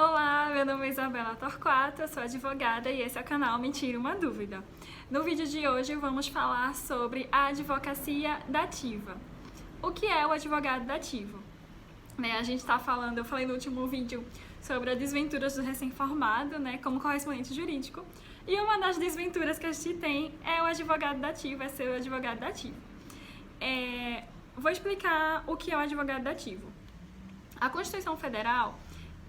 Olá, meu nome é Isabela Torquato, eu sou advogada e esse é o canal Me Tira Uma Dúvida. No vídeo de hoje vamos falar sobre a advocacia dativa. O que é o advogado dativo? A gente está falando, eu falei no último vídeo sobre as desventuras do recém-formado, como correspondente jurídico. E uma das desventuras que a gente tem é o advogado dativo, é ser o advogado dativo. Vou explicar o que é o advogado dativo. A Constituição Federal,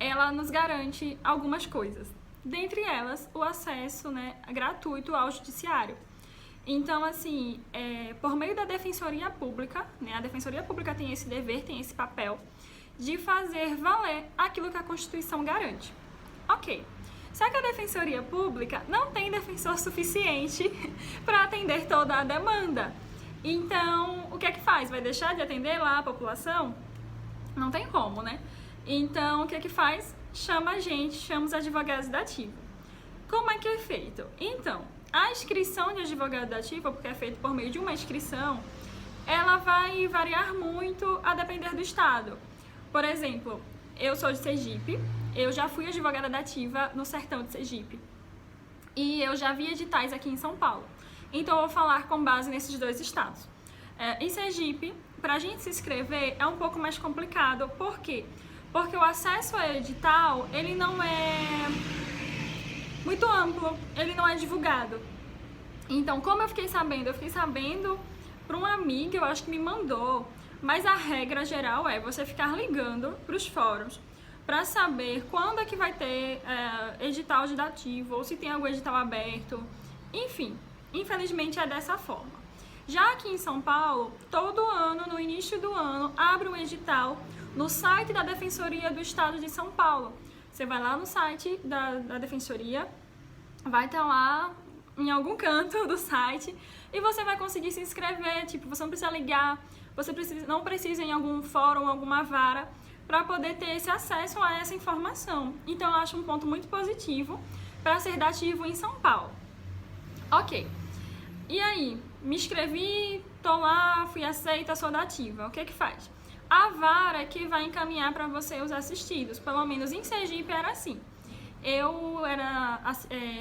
ela nos garante algumas coisas. Dentre elas, o acesso gratuito ao judiciário. Então, assim, por meio da Defensoria Pública, a Defensoria Pública tem esse dever, tem esse papel de fazer valer aquilo que a Constituição garante. Ok. Só que a Defensoria Pública não tem defensor suficiente para atender toda a demanda. Então, o que é que faz? Vai deixar de atender lá a população? Não tem como, Então, o que é que faz? Chama os advogados dativos. Como é que é feito? Então, a inscrição de advogado dativo, porque é feito por meio de uma inscrição, ela vai variar muito a depender do estado. Por exemplo, eu sou de Sergipe, eu já fui advogada dativa no sertão de Sergipe. E eu já vi editais aqui em São Paulo. Então, eu vou falar com base nesses dois estados. Em Sergipe, para a gente se inscrever é um pouco mais complicado. Por quê? Porque o acesso ao edital, ele não é muito amplo, ele não é divulgado. Então, como eu fiquei sabendo? Eu fiquei sabendo por uma amiga, eu acho que me mandou, mas a regra geral é você ficar ligando para os fóruns para saber quando é que vai ter edital de dativo, ou se tem algum edital aberto, enfim, infelizmente é dessa forma. Já aqui em São Paulo, todo ano, no início do ano, abre um edital no site da Defensoria do Estado de São Paulo. Você vai lá no site da Defensoria, vai estar lá em algum canto do site e você vai conseguir se inscrever. Você não precisa ligar, não precisa ir em algum fórum, alguma vara, para poder ter esse acesso a essa informação. Então, eu acho um ponto muito positivo para ser dativo em São Paulo. Ok. E aí, me inscrevi, tô lá, fui aceita, sou dativa. O que que faz? A vara é que vai encaminhar para você os assistidos. Pelo menos em Sergipe era assim. Eu era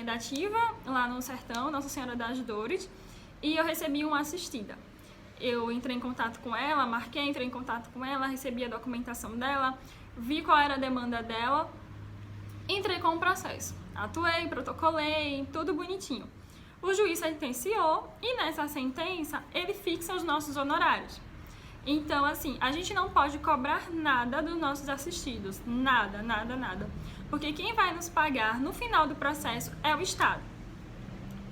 dativa lá no sertão, Nossa Senhora das Dores, e eu recebi uma assistida. Eu entrei em contato com ela, entrei em contato com ela, recebi a documentação dela, vi qual era a demanda dela, entrei com o processo. Atuei, protocolei, tudo bonitinho. O juiz sentenciou e nessa sentença ele fixa os nossos honorários. Então, assim, a gente não pode cobrar nada dos nossos assistidos. Nada, nada, nada. Porque quem vai nos pagar no final do processo é o Estado.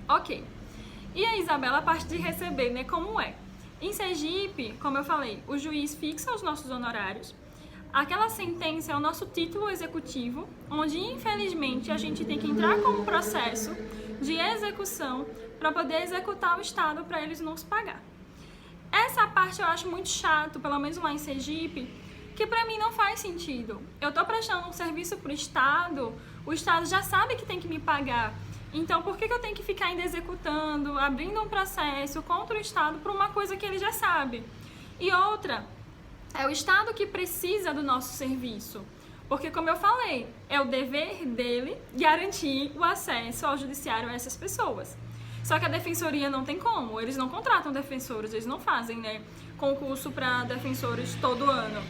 Ok. E a Isabela, a parte de receber, como é? Em Sergipe, como eu falei, o juiz fixa os nossos honorários. Aquela sentença é o nosso título executivo, onde infelizmente a gente tem que entrar com um processo de execução para poder executar o Estado para eles nos pagar. Essa parte eu acho muito chato, pelo menos lá em Sergipe, que para mim não faz sentido. Eu estou prestando um serviço para o Estado já sabe que tem que me pagar. Então, por que eu tenho que ficar ainda executando, abrindo um processo contra o Estado por uma coisa que ele já sabe? E outra, é o Estado que precisa do nosso serviço. Porque, como eu falei, é o dever dele garantir o acesso ao judiciário a essas pessoas. Só que a defensoria não tem como, eles não contratam defensores, eles não fazem concurso para defensores todo ano.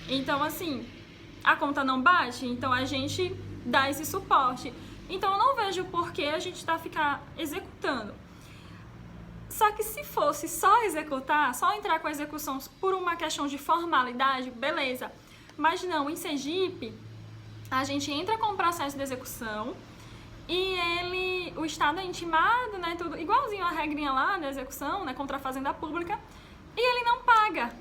Então, assim, a conta não bate, então a gente dá esse suporte. Então, eu não vejo por que a gente ficar executando. Só que se fosse só executar, só entrar com a execução por uma questão de formalidade, beleza. Mas não, em Sergipe, a gente entra com o processo de execução e o Estado é intimado, tudo igualzinho a regrinha lá da execução, contra a Fazenda Pública, e ele não paga.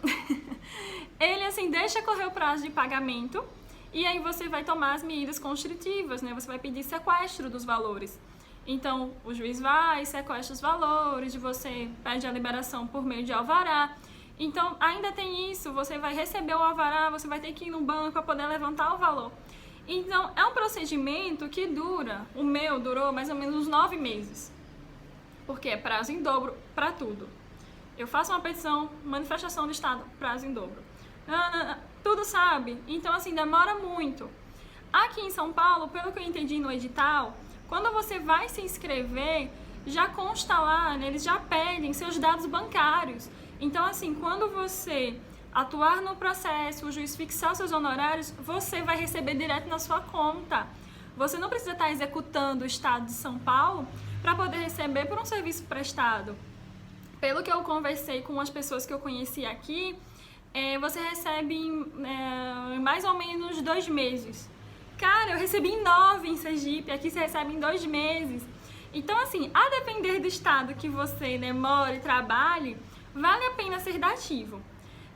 Ele, assim, deixa correr o prazo de pagamento e aí você vai tomar as medidas constritivas, você vai pedir sequestro dos valores. Então, o juiz vai, sequestra os valores, você pede a liberação por meio de alvará. Então, ainda tem isso, você vai receber o alvará, você vai ter que ir no banco para poder levantar o valor. Então, é um procedimento que o meu durou mais ou menos uns 9 meses. Porque é prazo em dobro para tudo. Eu faço uma petição, manifestação do Estado, prazo em dobro. Tudo, sabe? Então, assim, demora muito. Aqui em São Paulo, pelo que eu entendi no edital, quando você vai se inscrever, já consta lá, né, eles já pedem seus dados bancários. Então, assim, quando você atuar no processo, o juiz fixar seus honorários, você vai receber direto na sua conta. Você não precisa estar executando o Estado de São Paulo para poder receber por um serviço prestado. Pelo que eu conversei com as pessoas que eu conheci aqui, você recebe em mais ou menos 2 meses. Cara, eu recebi em 9 em Sergipe, aqui você recebe em 2 meses. Então, assim, a depender do estado que você, né, mora e trabalhe, vale a pena ser dativo,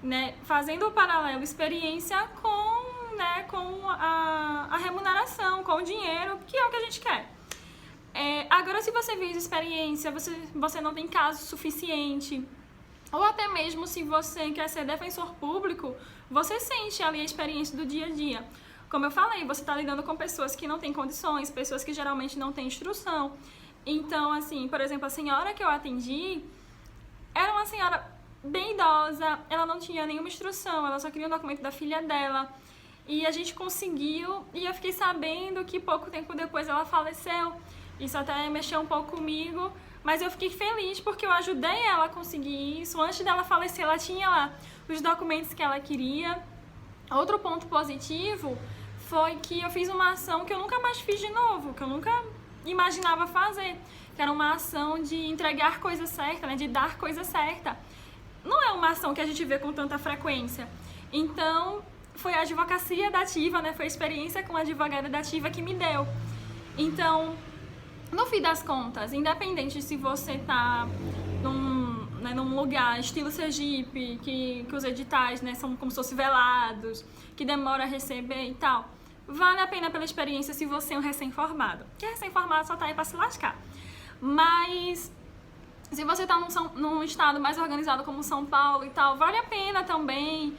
né? Fazendo o paralelo experiência com a remuneração, com o dinheiro, que é o que a gente quer. Agora, se você fez experiência, você não tem caso suficiente, ou até mesmo se você quer ser defensor público, você sente ali a experiência do dia a dia. Como eu falei, você está lidando com pessoas que não têm condições, pessoas que geralmente não têm instrução. Então, assim, por exemplo, a senhora que eu atendi era uma senhora bem idosa, ela não tinha nenhuma instrução, ela só queria um documento da filha dela. E a gente conseguiu, e eu fiquei sabendo que pouco tempo depois ela faleceu. Isso até mexeu um pouco comigo, mas eu fiquei feliz porque eu ajudei ela a conseguir isso. Antes dela falecer, ela tinha lá os documentos que ela queria. Outro ponto positivo foi que eu fiz uma ação que eu nunca mais fiz de novo, que eu nunca imaginava fazer, que era uma ação de entregar coisa certa, né, de dar coisa certa. Não é uma ação que a gente vê com tanta frequência. Então, foi a advocacia dativa, né, foi a experiência com a advogada dativa que me deu. Então, no fim das contas, independente se você está num lugar estilo Sergipe, que os editais, né, são como se fossem velados, que demora a receber e tal, vale a pena pela experiência se você é um recém-formado. Porque recém-formado só tá aí para se lascar. Mas se você tá num estado mais organizado como São Paulo e tal, vale a pena também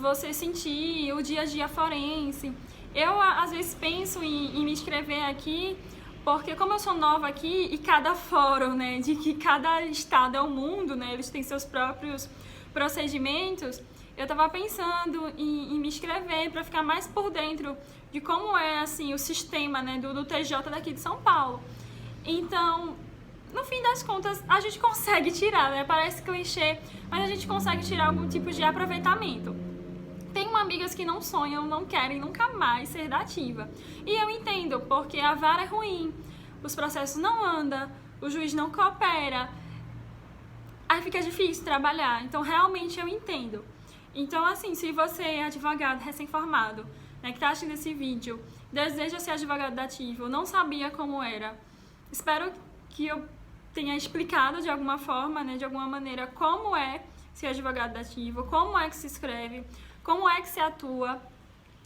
você sentir o dia a dia forense. Eu, às vezes, penso em me inscrever aqui, porque como eu sou nova aqui e cada fórum, né, de que cada estado é um mundo, né, eles têm seus próprios procedimentos, eu tava pensando em me inscrever para ficar mais por dentro de como é, assim, o sistema, né, do TJ daqui de São Paulo. Então, no fim das contas, a gente consegue tirar, né, parece clichê, mas a gente consegue tirar algum tipo de aproveitamento. Tenho amigas que não sonham, não querem nunca mais ser dativa. E eu entendo, porque a vara é ruim, os processos não andam, o juiz não coopera, aí fica difícil trabalhar. Então, realmente eu entendo. Então, assim, se você é advogado recém-formado, né, que está assistindo esse vídeo, deseja ser advogado dativo, não sabia como era, espero que eu tenha explicado de alguma forma, né, de alguma maneira, como é ser advogado dativo, como é que se escreve, como é que se atua,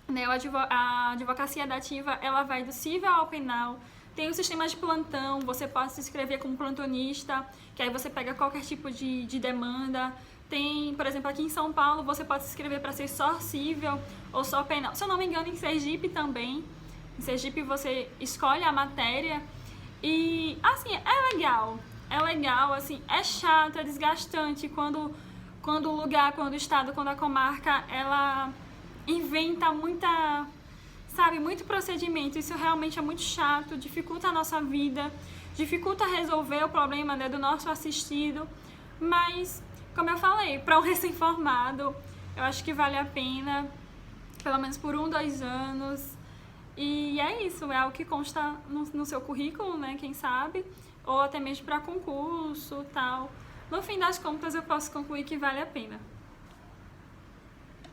né? A advocacia dativa, ela vai do civil ao penal. Tem o sistema de plantão, você pode se inscrever como plantonista, que aí você pega qualquer tipo de demanda. Tem, por exemplo, aqui em São Paulo, você pode se inscrever para ser só civil ou só penal. Se eu não me engano, em Sergipe também. Em Sergipe você escolhe a matéria e, assim, é legal, assim, é chato, é desgastante quando o lugar, quando o estado, quando a comarca, ela inventa muito procedimento. Isso realmente é muito chato, dificulta a nossa vida, dificulta resolver o problema, né, do nosso assistido. Mas, como eu falei, para um recém-formado, eu acho que vale a pena, pelo menos por 1, 2 anos. E é isso, é algo que consta no seu currículo, né, quem sabe, ou até mesmo para concurso e tal. No fim das contas, eu posso concluir que vale a pena.